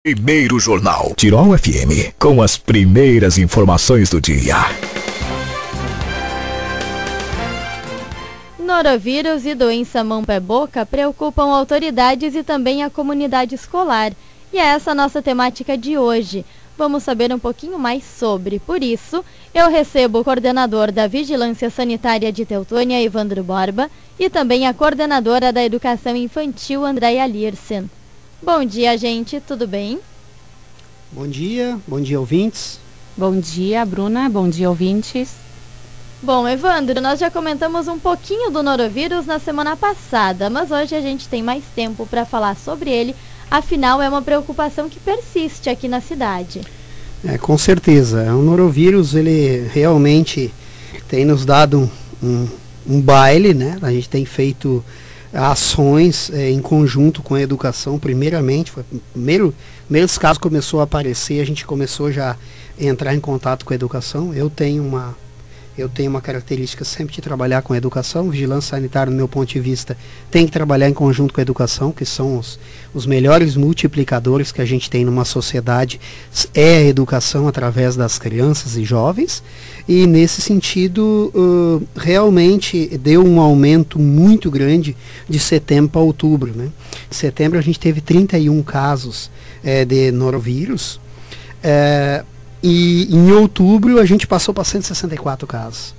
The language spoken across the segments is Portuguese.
Primeiro Jornal Tirol FM, com as primeiras informações do dia. Norovírus e doença mão-pé-boca preocupam autoridades e também a comunidade escolar. E é essa a nossa temática de hoje. Vamos saber um pouquinho mais sobre. Por isso, eu recebo o coordenador da Vigilância Sanitária de Teutônia, Evandro Borba, e também a coordenadora da Educação Infantil, Andréia Lirsen. Bom dia, gente. Tudo bem? Bom dia ouvintes. Bom dia, Bruna. Bom dia, ouvintes. Bom, Evandro, nós já comentamos um pouquinho do norovírus na semana passada, mas hoje a gente tem mais tempo para falar sobre ele, afinal é uma preocupação que persiste aqui na cidade. Com certeza. O norovírus, ele realmente tem nos dado um baile, né? A gente tem feito ações em conjunto com a educação. Primeiramente, primeiros casos começou a aparecer, a gente começou já a entrar em contato com a educação. Eu tenho uma característica sempre de trabalhar com a educação. Vigilância sanitária, no meu ponto de vista, tem que trabalhar em conjunto com a educação, que são os melhores multiplicadores que a gente tem numa sociedade, é a educação através das crianças e jovens. E nesse sentido, realmente deu um aumento muito grande de setembro para outubro, né? Em setembro a gente teve 31 casos de norovírus. E em outubro a gente passou para 164 casos.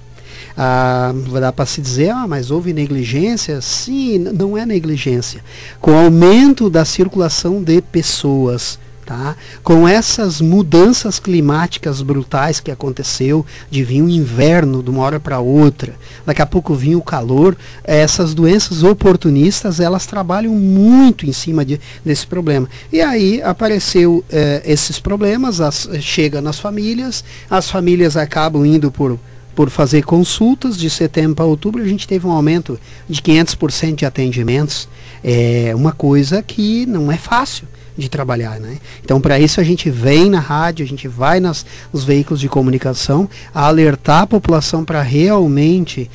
Vai dar para se dizer, mas houve negligência? Sim, não é negligência. Com o aumento da circulação de pessoas, tá? Com essas mudanças climáticas brutais que aconteceu, de vir um inverno de uma hora para outra, daqui a pouco vinha o calor, essas doenças oportunistas, elas trabalham muito em cima desse problema. E aí apareceu esses problemas, chega nas famílias, as famílias acabam indo por fazer consultas. De setembro para outubro a gente teve um aumento de 500% de atendimentos. É uma coisa que não é fácil de trabalhar, né? Então, para isso a gente vem na rádio, a gente vai nos veículos de comunicação a alertar a população para realmente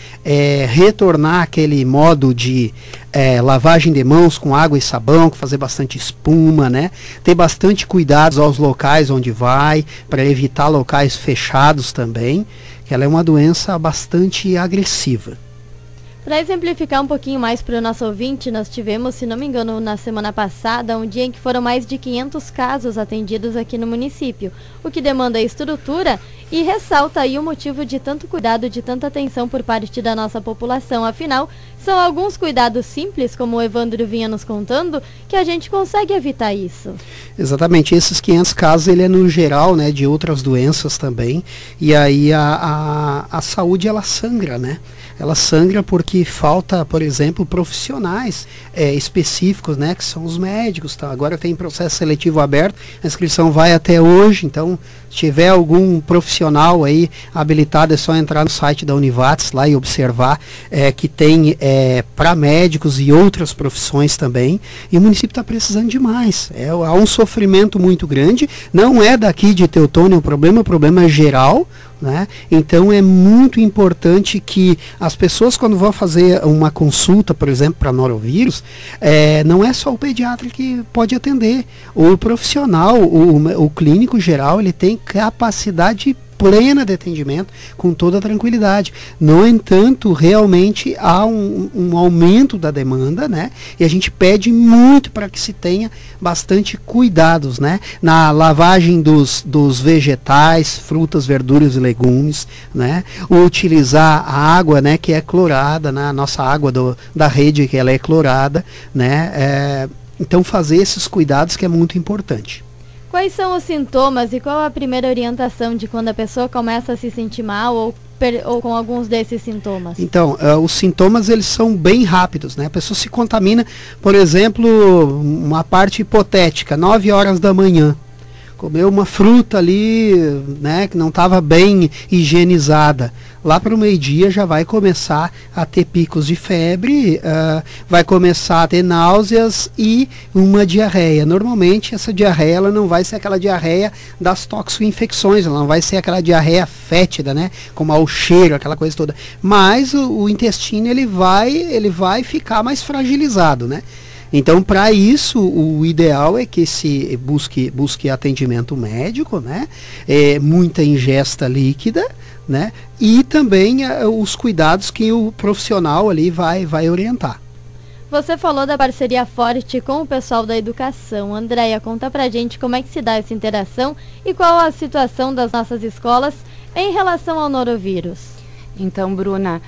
retornar aquele modo de lavagem de mãos com água e sabão, fazer bastante espuma, né? Ter bastante cuidados aos locais onde vai, para evitar locais fechados também, que ela é uma doença bastante agressiva. Para exemplificar um pouquinho mais para o nosso ouvinte, nós tivemos, se não me engano, na semana passada, um dia em que foram mais de 500 casos atendidos aqui no município, o que demanda estrutura e ressalta aí o motivo de tanto cuidado, de tanta atenção por parte da nossa população. Afinal, são alguns cuidados simples, como o Evandro vinha nos contando, que a gente consegue evitar isso. Exatamente, esses 500 casos, ele é no geral, né, de outras doenças também, e aí a saúde, ela sangra, né? Ela sangra porque falta, por exemplo, profissionais específicos, né, que são os médicos. Tá? Agora tem processo seletivo aberto, a inscrição vai até hoje, então se tiver algum profissional aí habilitado, é só entrar no site da Univates lá e observar que tem para médicos e outras profissões também, e o município está precisando demais. Há um sofrimento muito grande, não é daqui de Teutônia o problema é geral, né? Então é muito importante que as pessoas, quando vão fazer uma consulta, por exemplo, para norovírus, não é só o pediatra que pode atender. O profissional, o clínico geral, ele tem capacidade plena de atendimento, com toda a tranquilidade. No entanto, realmente há um aumento da demanda, né? E a gente pede muito para que se tenha bastante cuidados, né? Na lavagem dos vegetais, frutas, verduras e legumes, né? Utilizar a água, né, que é clorada, né? A nossa água da rede, que ela é clorada, né? Então fazer esses cuidados que é muito importante. Quais são os sintomas e qual a primeira orientação de quando a pessoa começa a se sentir mal ou com alguns desses sintomas? Então, os sintomas, eles são bem rápidos, né? A pessoa se contamina, por exemplo, uma parte hipotética, 9 horas da manhã. Comeu uma fruta ali, né, que não estava bem higienizada. Lá para o meio-dia já vai começar a ter picos de febre, vai começar a ter náuseas e uma diarreia. Normalmente essa diarreia, ela não vai ser aquela diarreia das toxoinfecções, ela não vai ser aquela diarreia fétida, né, com mau cheiro, aquela coisa toda. Mas o intestino, ele vai ficar mais fragilizado, né? Então, para isso, o ideal é que se busque atendimento médico, né? Muita ingesta líquida, né? E também os cuidados que o profissional ali vai orientar. Você falou da parceria forte com o pessoal da educação. Andréia, conta pra gente como é que se dá essa interação e qual a situação das nossas escolas em relação ao norovirus. Então, Bruna,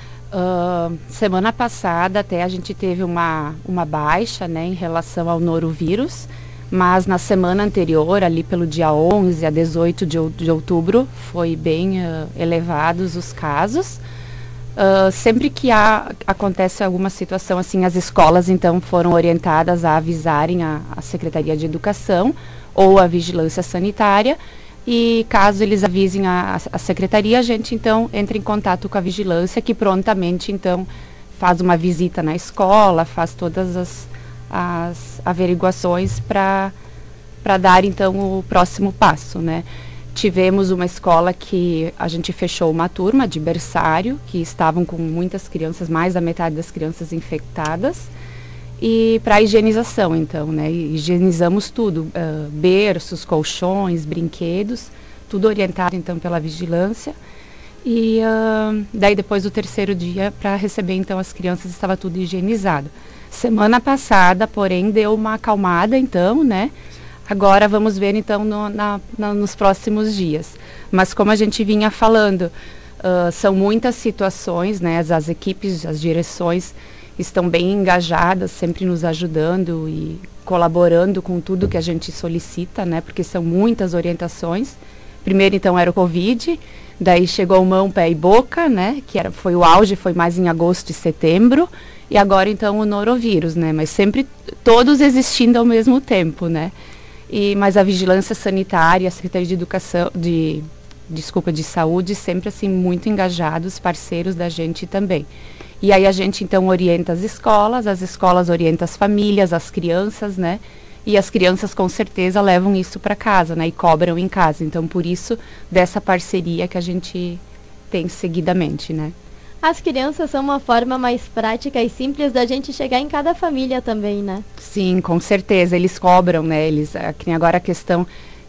semana passada até a gente teve uma baixa, né, em relação ao norovírus, mas na semana anterior, ali pelo dia 11 a 18 de outubro, foi bem elevados os casos. Sempre que acontece alguma situação assim, as escolas então foram orientadas a avisarem a Secretaria de Educação ou a Vigilância Sanitária, e caso eles avisem a Secretaria, a gente então entra em contato com a Vigilância, que prontamente então faz uma visita na escola, faz todas as averiguações para dar então o próximo passo, né? Tivemos uma escola que a gente fechou uma turma de berçário, que estavam com muitas crianças, mais da metade das crianças infectadas, e para higienização, então, né? Higienizamos tudo, berços, colchões, brinquedos, tudo orientado, então, pela vigilância. E daí, depois do terceiro dia, para receber, então, as crianças, estava tudo higienizado. Semana passada, porém, deu uma acalmada, então, né? Agora vamos ver então nos próximos dias. Mas como a gente vinha falando, são muitas situações, né? As equipes, as direções estão bem engajadas, sempre nos ajudando e colaborando com tudo que a gente solicita, né? Porque são muitas orientações. Primeiro então era o Covid, daí chegou mão, pé e boca, né? Foi o auge, foi mais em agosto e setembro. E agora então o norovírus, né? Mas sempre todos existindo ao mesmo tempo, né? Mas a Vigilância Sanitária, a Secretaria de Educação, de Saúde, sempre assim muito engajados, parceiros da gente também. E aí a gente então orienta as escolas orientam as famílias, as crianças, né? E as crianças com certeza levam isso para casa, né? E cobram em casa. Então por isso dessa parceria que a gente tem seguidamente, né? As crianças são uma forma mais prática e simples da gente chegar em cada família também, né? Sim, com certeza. Eles cobram, né? Tem agora a questão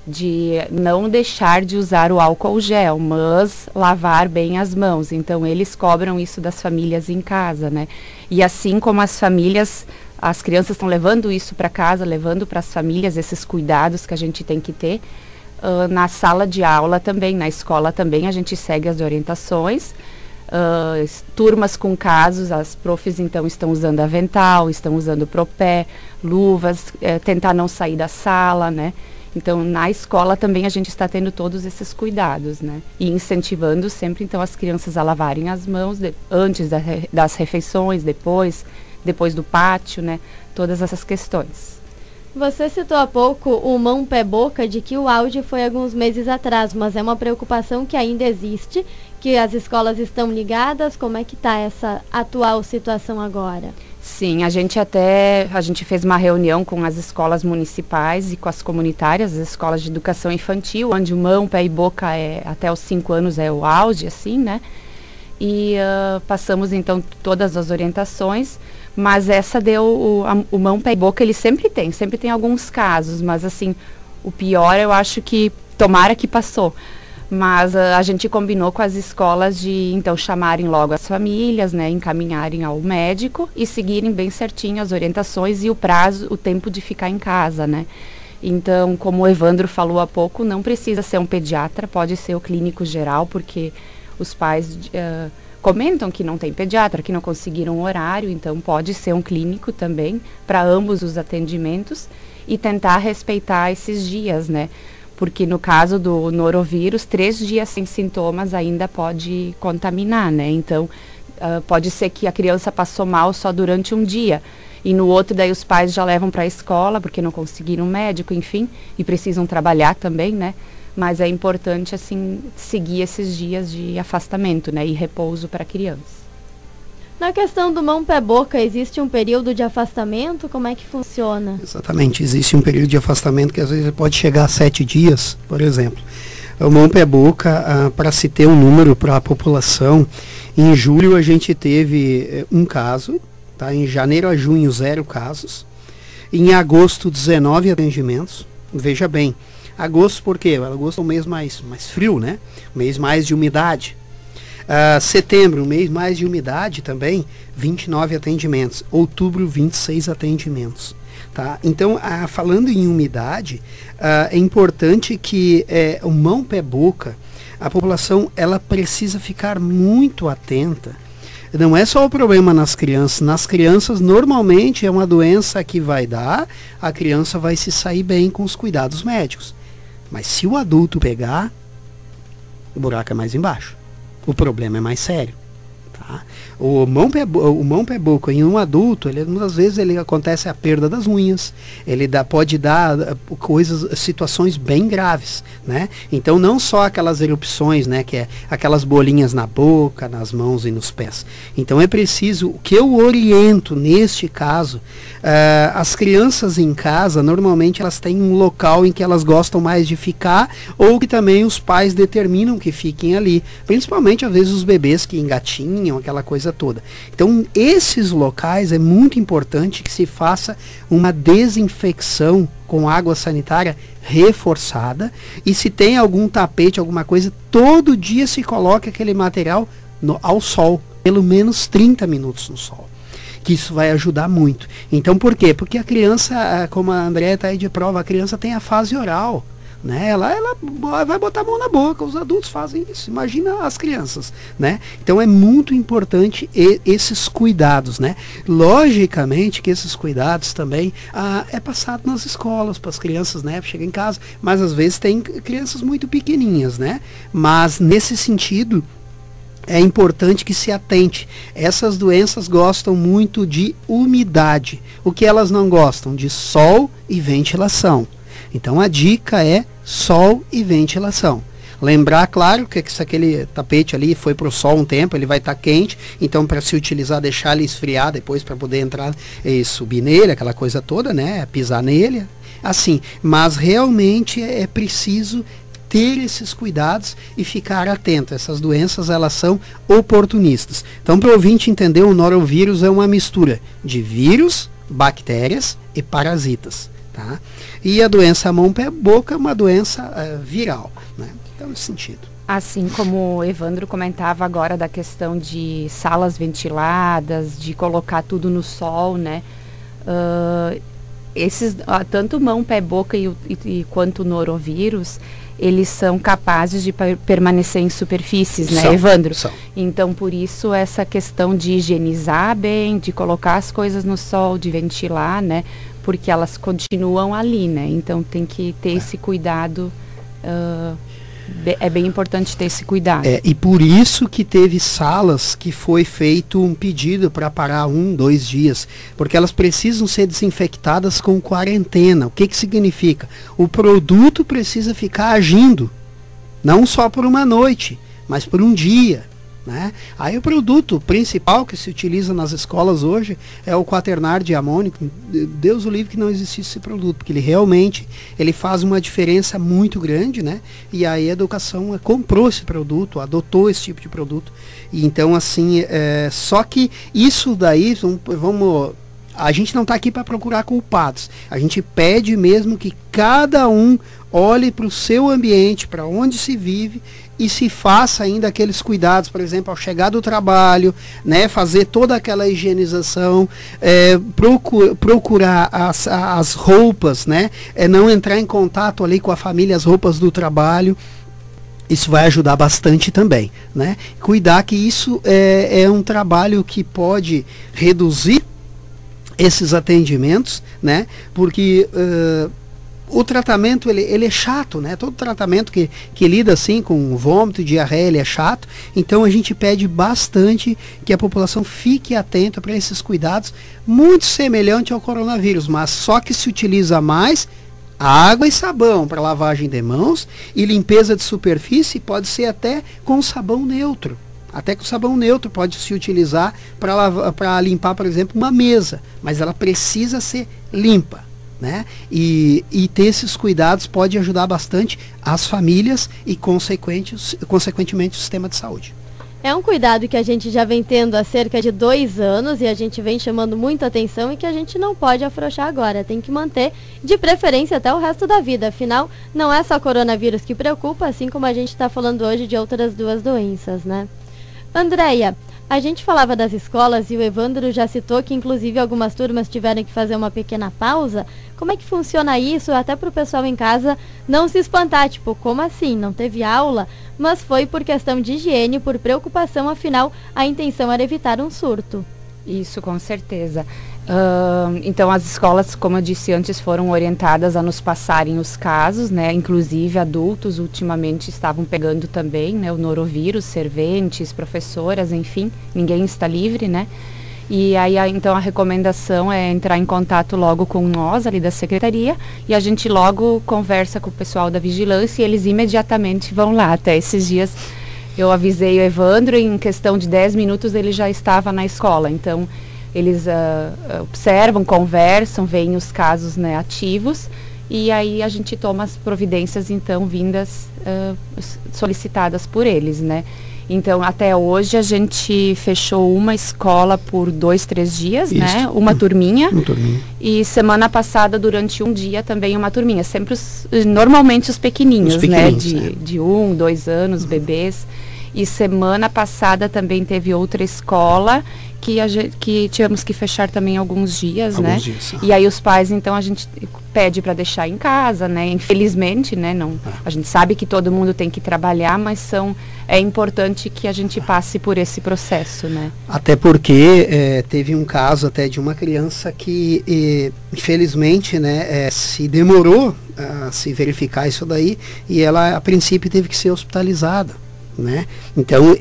de não deixar de usar o álcool gel, mas lavar bem as mãos. Então, eles cobram isso das famílias em casa, né? E assim como as famílias, as crianças estão levando isso para casa, levando para as famílias esses cuidados que a gente tem que ter, na sala de aula também, na escola também, a gente segue as orientações. Turmas com casos, as profs então estão usando avental, estão usando propé, luvas, tentar não sair da sala, né? Então na escola também a gente está tendo todos esses cuidados, né? E incentivando sempre então as crianças a lavarem as mãos antes das refeições, depois do pátio, né? Todas essas questões. Você citou há pouco o mão, pé, boca, de que o auge foi alguns meses atrás, mas é uma preocupação que ainda existe, que as escolas estão ligadas. Como é que está essa atual situação agora? Sim, a gente fez uma reunião com as escolas municipais e com as comunitárias, as escolas de educação infantil, onde o mão, pé e boca até os 5 anos é o auge, assim, né? E passamos então todas as orientações, mas essa deu o mão, pé e boca, ele sempre tem alguns casos, mas assim, o pior eu acho que tomara que passou. Mas a gente combinou com as escolas de então chamarem logo as famílias, né, encaminharem ao médico e seguirem bem certinho as orientações e o tempo de ficar em casa, né. Então, como o Evandro falou há pouco, não precisa ser um pediatra, pode ser o clínico geral, porque os pais comentam que não tem pediatra, que não conseguiram horário, então pode ser um clínico também para ambos os atendimentos e tentar respeitar esses dias, né? Porque no caso do norovírus, 3 dias sem sintomas ainda pode contaminar, né? Então, pode ser que a criança passou mal só durante um dia e no outro daí os pais já levam para a escola porque não conseguiram médico, enfim, e precisam trabalhar também, né? Mas é importante, assim, seguir esses dias de afastamento, né? E repouso para a criança. Na questão do mão, pé, boca, existe um período de afastamento? Como é que funciona? Exatamente, existe um período de afastamento que às vezes pode chegar a 7 dias, por exemplo. O mão, pé, boca, para se ter um número para a população, em julho a gente teve um caso, tá? Em janeiro a junho 0 casos, Em agosto, 19 atendimentos. Veja bem, agosto por quê? Agosto é um mês mais frio, né? Um mês mais de umidade. Setembro, um mês mais de umidade também, 29 atendimentos. Outubro, 26 atendimentos. Tá? Então, falando em umidade, é importante que o mão, pé, boca, a população ela precisa ficar muito atenta. Não é só o problema nas crianças. Nas crianças, normalmente, é uma doença que vai dar, a criança vai se sair bem com os cuidados médicos. Mas se o adulto pegar, o buraco é mais embaixo. O problema é mais sério. Tá? O mão, pé, boca em um adulto, muitas vezes acontece a perda das unhas, pode dar situações bem graves, né? Então não só aquelas erupções, né, que é aquelas bolinhas na boca, nas mãos e nos pés. Então é preciso, o que eu oriento neste caso, as crianças em casa, normalmente elas têm um local em que elas gostam mais de ficar, ou que também os pais determinam que fiquem ali, principalmente às vezes os bebês que engatinham, aquela coisa toda. Então, esses locais é muito importante que se faça uma desinfecção com água sanitária reforçada, e se tem algum tapete, alguma coisa, todo dia se coloque aquele material ao sol, pelo menos 30 minutos no sol. Que isso vai ajudar muito. Então, por quê? Porque a criança, como a Andréia está aí de prova, a criança tem a fase oral. Né? Ela vai botar a mão na boca, os adultos fazem isso, imagina as crianças, né? Então é muito importante esses cuidados, né? Logicamente que esses cuidados também é passado nas escolas para as crianças, né? Chega em casa, mas às vezes tem crianças muito pequenininhas, né? Mas nesse sentido é importante que se atente. Essas doenças gostam muito de umidade. O que elas não gostam? De sol e ventilação. Então a dica é sol e ventilação. Lembrar, claro, que se aquele tapete ali foi para o sol um tempo, ele vai estar quente, então para se utilizar, deixar ele esfriar depois para poder entrar e subir nele, aquela coisa toda, né? Pisar nele, assim. Mas realmente é preciso ter esses cuidados e ficar atento. Essas doenças, elas são oportunistas. Então, para o ouvinte entender, o norovírus é uma mistura de vírus, bactérias e parasitas. Tá? E a doença mão, pé, boca é uma doença viral, né? Então, nesse sentido. Assim como o Evandro comentava agora da questão de salas ventiladas, de colocar tudo no sol, né? Tanto mão, pé, boca e quanto o norovírus, eles são capazes de permanecer em superfícies, né, Evandro? São. Então, por isso, essa questão de higienizar bem, de colocar as coisas no sol, de ventilar, né? Porque elas continuam ali, né? Então tem que ter esse cuidado, é bem importante ter esse cuidado. E por isso que teve salas que foi feito um pedido para parar 1, 2 dias, porque elas precisam ser desinfectadas com quarentena. O que significa? O produto precisa ficar agindo, não só por uma noite, mas por um dia. Né? Aí o produto principal que se utiliza nas escolas hoje é o quaternário de amônio. Deus o livre que não existisse esse produto, porque ele realmente faz uma diferença muito grande, né? E aí a educação comprou esse produto, adotou esse tipo de produto. E então, assim, só que isso daí, a gente não está aqui para procurar culpados. A gente pede mesmo que cada um olhe para o seu ambiente, para onde se vive, e se faça ainda aqueles cuidados, por exemplo, ao chegar do trabalho, né, fazer toda aquela higienização, procurar as roupas, né, não entrar em contato ali com a família, as roupas do trabalho. Isso vai ajudar bastante também, né? Cuidar que isso é um trabalho que pode reduzir esses atendimentos, né? Porque o tratamento ele é chato, né? Todo tratamento que lida assim com vômito e diarreia, ele é chato. Então a gente pede bastante que a população fique atenta para esses cuidados, muito semelhante ao coronavírus, mas só que se utiliza mais água e sabão para lavagem de mãos, e limpeza de superfície pode ser até com sabão neutro. Até que o sabão neutro pode se utilizar para limpar, por exemplo, uma mesa, mas ela precisa ser limpa. Né? E ter esses cuidados pode ajudar bastante as famílias e consequentemente o sistema de saúde. É um cuidado que a gente já vem tendo há cerca de 2 anos e a gente vem chamando muita atenção e que a gente não pode afrouxar agora. Tem que manter, de preferência, até o resto da vida. Afinal, não é só coronavírus que preocupa, assim como a gente está falando hoje de outras 2 doenças, né? Andréia, a gente falava das escolas e o Evandro já citou que inclusive algumas turmas tiveram que fazer uma pequena pausa. Como é que funciona isso? Até para o pessoal em casa não se espantar, tipo, como assim? Não teve aula? Mas foi por questão de higiene, por preocupação, afinal a intenção era evitar um surto. Isso, com certeza. Então as escolas, como eu disse antes, foram orientadas a nos passarem os casos, né? Inclusive adultos ultimamente estavam pegando também, né? O norovírus, serventes, professoras, enfim, ninguém está livre, né? E aí, então, a recomendação é entrar em contato logo com nós, ali da secretaria, e a gente logo conversa com o pessoal da vigilância e eles imediatamente vão lá. Até esses dias eu avisei o Evandro e em questão de 10 minutos ele já estava na escola. Então, eles observam, conversam, veem os casos, né, ativos, e aí a gente toma as providências, então, vindas solicitadas por eles, né. Então, até hoje a gente fechou uma escola por 2, 3 dias, isso, né? Uma turminha. E semana passada, durante um dia, também uma turminha. Sempre normalmente os pequenininhos, né? De 1, 2 anos, bebês. E semana passada também teve outra escola que tivemos que fechar também alguns dias, né? E aí os pais, então, a gente pede para deixar em casa, né? Infelizmente, né? Não, a gente sabe que todo mundo tem que trabalhar, mas é importante que a gente passe por esse processo, né? Até porque teve um caso até de uma criança que, infelizmente, né? Se demorou a se verificar isso daí e ela, a princípio, teve que ser hospitalizada. Né? Então,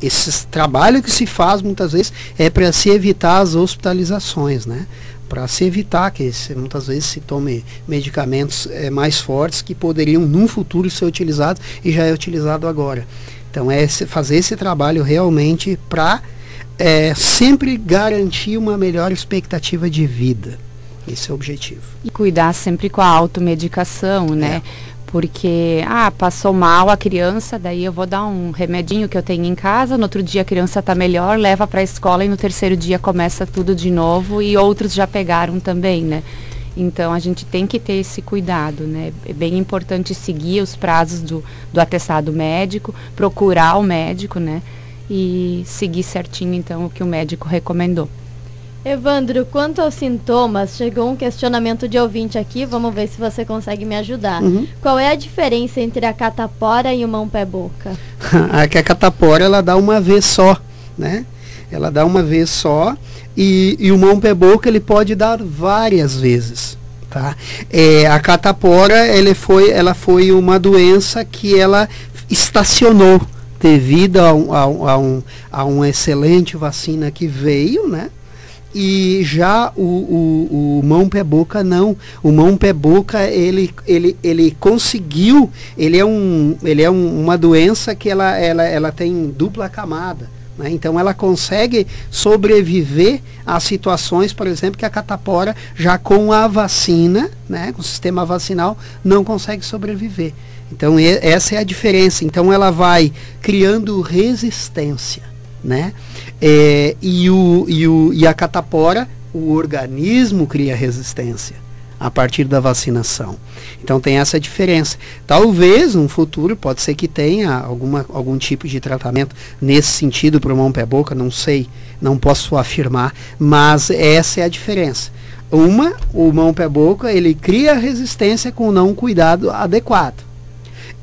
esse trabalho que se faz muitas vezes é para se evitar as hospitalizações, né? Para se evitar que muitas vezes se tome medicamentos mais fortes que poderiam num futuro ser utilizados e já é utilizado agora. Então, fazer esse trabalho realmente para sempre garantir uma melhor expectativa de vida. Esse é o objetivo. E cuidar sempre com a automedicação, né? Porque, passou mal a criança, daí eu vou dar um remedinho que eu tenho em casa, no outro dia a criança está melhor, leva para a escola e no terceiro dia começa tudo de novo e outros já pegaram também, né? Então a gente tem que ter esse cuidado, né? É bem importante seguir os prazos do atestado médico, procurar o médico, né? E seguir certinho então o que o médico recomendou. Evandro, quanto aos sintomas, chegou um questionamento de ouvinte aqui, vamos ver se você consegue me ajudar. Qual é a diferença entre a catapora e o mão-pé-boca? A catapora, ela dá uma vez só, né? Ela dá uma vez só e o mão-pé-boca, ele pode dar várias vezes, tá? A catapora, ela foi uma doença que ela estacionou devido a uma excelente vacina que veio, né? E já o mão-pé-boca não. O mão-pé-boca ele conseguiu, ele é uma doença que ela tem dupla camada, né? Então ela consegue sobreviver a situações, por exemplo, que a catapora já com a vacina, né, com o sistema vacinal, não consegue sobreviver. Então essa é a diferença. Então ela vai criando resistência, né? E a catapora, o organismo cria resistência a partir da vacinação. Então tem essa diferença. Talvez no futuro pode ser que tenha algum tipo de tratamento nesse sentido para o mão-pé-boca, não sei, não posso afirmar, mas essa é a diferença. O mão-pé-boca, ele cria resistência com não cuidado adequado.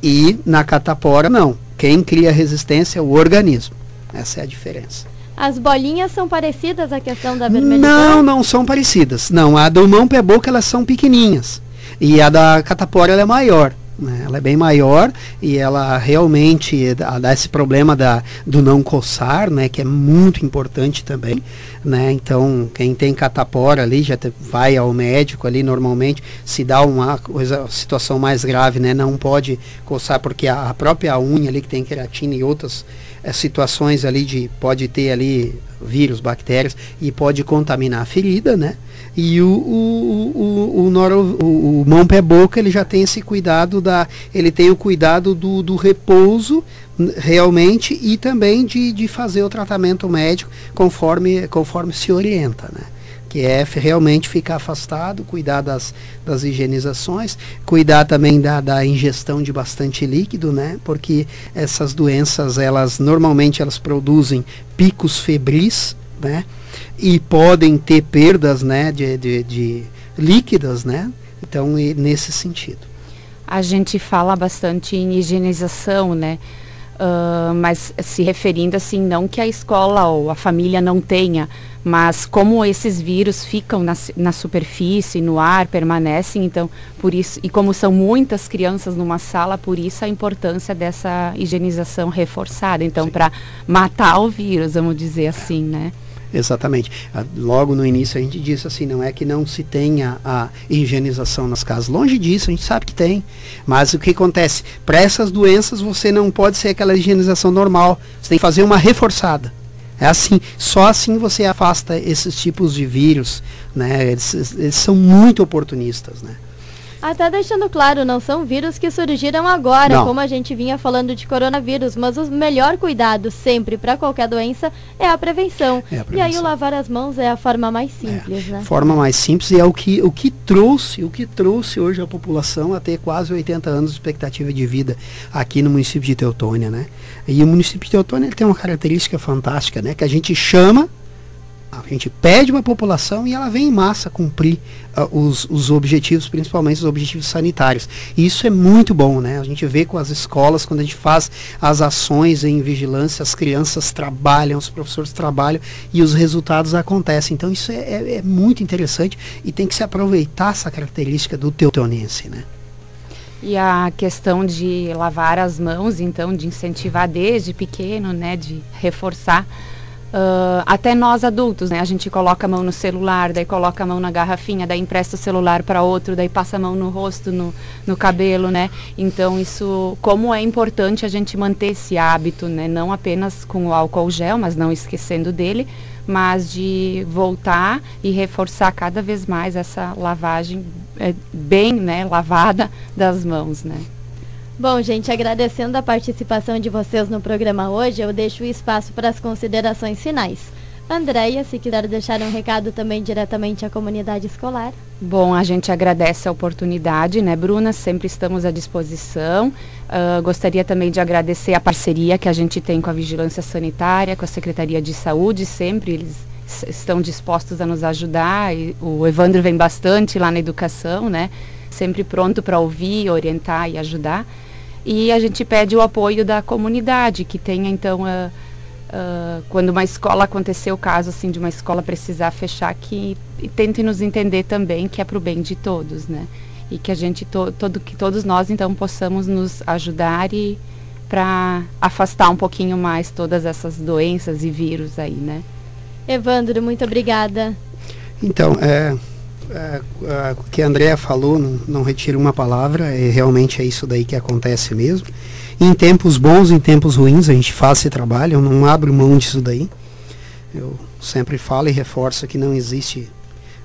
E na catapora não. Quem cria resistência é o organismo. Essa é a diferença. As bolinhas são parecidas à questão da vermelhidão? Não são parecidas. Não, a do mão-pé-boca elas são pequenininhas. E a da catapora ela é maior. Né? Ela é bem maior e ela realmente dá esse problema do não coçar, né? Que é muito importante também. Né? Então, quem tem catapora ali já vai ao médico ali normalmente, se dá uma situação mais grave, né? Não pode coçar porque a própria unha ali que tem queratina e outras situações ali pode ter ali vírus, bactérias, e pode contaminar a ferida, né? E o mão, pé, boca, ele já tem esse cuidado ele tem o cuidado do repouso realmente, e também de fazer o tratamento médico conforme se orienta, né? Que é realmente ficar afastado, cuidar das higienizações, cuidar também da ingestão de bastante líquido, né? Porque essas doenças, normalmente elas produzem picos febris, né? E podem ter perdas, né, de líquidas, né? Então, nesse sentido. A gente fala bastante em higienização, né? Mas se referindo assim, não que a escola ou a família não tenha, mas como esses vírus ficam na superfície, no ar, permanecem, então, por isso, e como são muitas crianças numa sala, por isso a importância dessa higienização reforçada, então, para matar o vírus, vamos dizer assim, né? Exatamente. Logo no início a gente disse assim, não é que não se tenha a higienização nas casas. Longe disso, a gente sabe que tem. Mas o que acontece? Para essas doenças você não pode ser aquela higienização normal. Você tem que fazer uma reforçada. É assim, só assim você afasta esses tipos de vírus, né? Eles são muito oportunistas, né? Até deixando claro, não são vírus que surgiram agora, não, como a gente vinha falando de coronavírus, mas o melhor cuidado sempre para qualquer doença é a prevenção. E aí o lavar as mãos é a forma mais simples, né? Forma mais simples, e é o que trouxe hoje a população a ter quase 80 anos de expectativa de vida aqui no município de Teutônia, né? E o município de Teutônia ele tem uma característica fantástica, né? Que a gente pede uma população e ela vem em massa cumprir os objetivos, principalmente os objetivos sanitários. E isso é muito bom, né? A gente vê com as escolas, quando a gente faz as ações em vigilância, as crianças trabalham, os professores trabalham e os resultados acontecem. Então isso é muito interessante e tem que se aproveitar essa característica do teutonense, né? E a questão de lavar as mãos, então, de incentivar desde pequeno, né? De reforçar. Até nós adultos, né? A gente coloca a mão no celular, daí coloca a mão na garrafinha, daí empresta o celular para outro, daí passa a mão no rosto, no cabelo, né? Então isso, como é importante a gente manter esse hábito, né? Não apenas com o álcool gel, mas não esquecendo dele, mas de voltar e reforçar cada vez mais essa lavagem bem, né, lavada das mãos, né? Bom, gente, agradecendo a participação de vocês no programa hoje, eu deixo o espaço para as considerações finais. Andréia, se quiser deixar um recado também diretamente à comunidade escolar. Bom, a gente agradece a oportunidade, né, Bruna? Sempre estamos à disposição. Gostaria também de agradecer a parceria que a gente tem com a Vigilância Sanitária, com a Secretaria de Saúde, sempre eles estão dispostos a nos ajudar. E o Evandro vem bastante lá na educação, né? Sempre pronto para ouvir, orientar e ajudar. E a gente pede o apoio da comunidade, que tenha então, quando uma escola acontecer o caso assim, de uma escola precisar fechar, que tente nos entender também, que é para o bem de todos, né? E que a gente, que todos nós então possamos nos ajudar e para afastar um pouquinho mais todas essas doenças e vírus aí, né? Evandro, muito obrigada. Então, o que a Andréa falou, não retiro uma palavra, realmente é isso daí que acontece mesmo. Em tempos bons, em tempos ruins, a gente faz esse trabalho, eu não abro mão disso daí. Eu sempre falo e reforço que não existe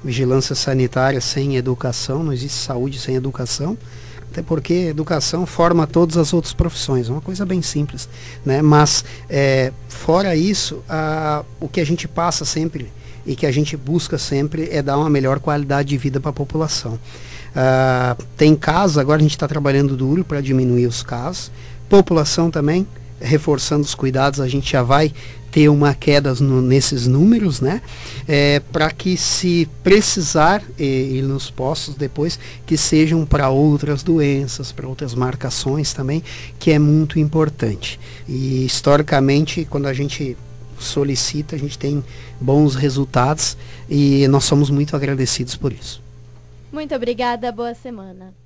vigilância sanitária sem educação, não existe saúde sem educação, até porque educação forma todas as outras profissões, é uma coisa bem simples, né? Mas, fora isso, o que a gente passa sempre e que a gente busca sempre é dar uma melhor qualidade de vida para a população. Tem casos, agora a gente está trabalhando duro para diminuir os casos. População também, reforçando os cuidados, a gente já vai ter uma queda nesses números, né? Para que, se precisar ir nos postos depois, que sejam para outras doenças, para outras marcações também, que é muito importante. E historicamente, quando a gente solicita, a gente tem bons resultados e nós somos muito agradecidos por isso. Muito obrigada, boa semana.